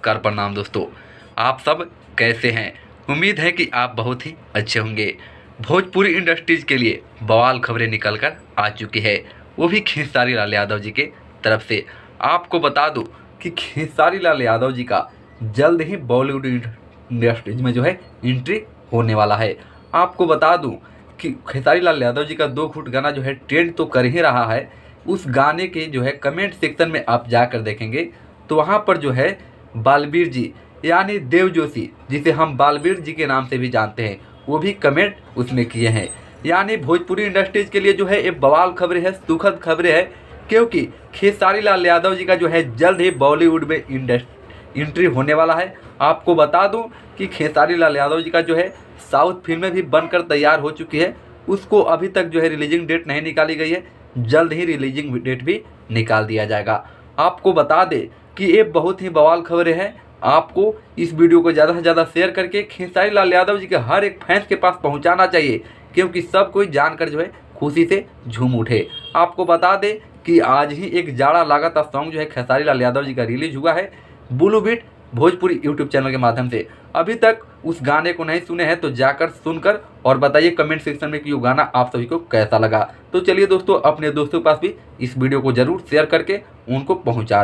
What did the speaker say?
नमस्कार प्रणाम दोस्तों, आप सब कैसे हैं। उम्मीद है कि आप बहुत ही अच्छे होंगे। भोजपुरी इंडस्ट्रीज के लिए बवाल खबरें निकल कर आ चुकी है, वो भी खेसारी लाल यादव जी के तरफ से। आपको बता दूं कि खेसारी लाल यादव जी का जल्द ही बॉलीवुड इंडस्ट्रीज में जो है एंट्री होने वाला है। आपको बता दूं कि खेसारी लाल यादव जी का 2 घूंट गाना जो है ट्रेंड तो कर ही रहा है। उस गाने के जो है कमेंट सेक्शन में आप जाकर देखेंगे तो वहाँ पर जो है बालवीर जी यानी देव जोशी, जिसे हम बालवीर जी के नाम से भी जानते हैं, वो भी कमेंट उसमें किए हैं। यानी भोजपुरी इंडस्ट्रीज के लिए जो है एक बवाल खबरें है, सुखद खबरें है, क्योंकि खेसारी लाल यादव जी का जो है जल्द ही बॉलीवुड में एंट्री होने वाला है। आपको बता दूं कि खेसारी लाल यादव जी का जो है साउथ फिल्में भी बनकर तैयार हो चुकी है, उसको अभी तक जो है रिलीजिंग डेट नहीं निकाली गई है, जल्द ही रिलीजिंग डेट भी निकाल दिया जाएगा। आपको बता दें कि ये बहुत ही बवाल खबरें हैं। आपको इस वीडियो को ज़्यादा से ज़्यादा शेयर करके खेसारी लाल यादव जी के हर एक फैंस के पास पहुंचाना चाहिए, क्योंकि सब कोई जानकर जो है खुशी से झूम उठे। आपको बता दें कि आज ही एक जाड़ा लागत सॉन्ग जो है खेसारी लाल यादव जी का रिलीज हुआ है blue beat Bhojpuri YouTube channel के माध्यम से। अभी तक उस गाने को नहीं सुने हैं तो जाकर सुनकर और बताइए कमेंट सेक्शन में कि ये गाना आप सभी को कैसा लगा। तो चलिए दोस्तों, अपने दोस्तों के पास भी इस वीडियो को जरूर शेयर करके उनको पहुंचा दें।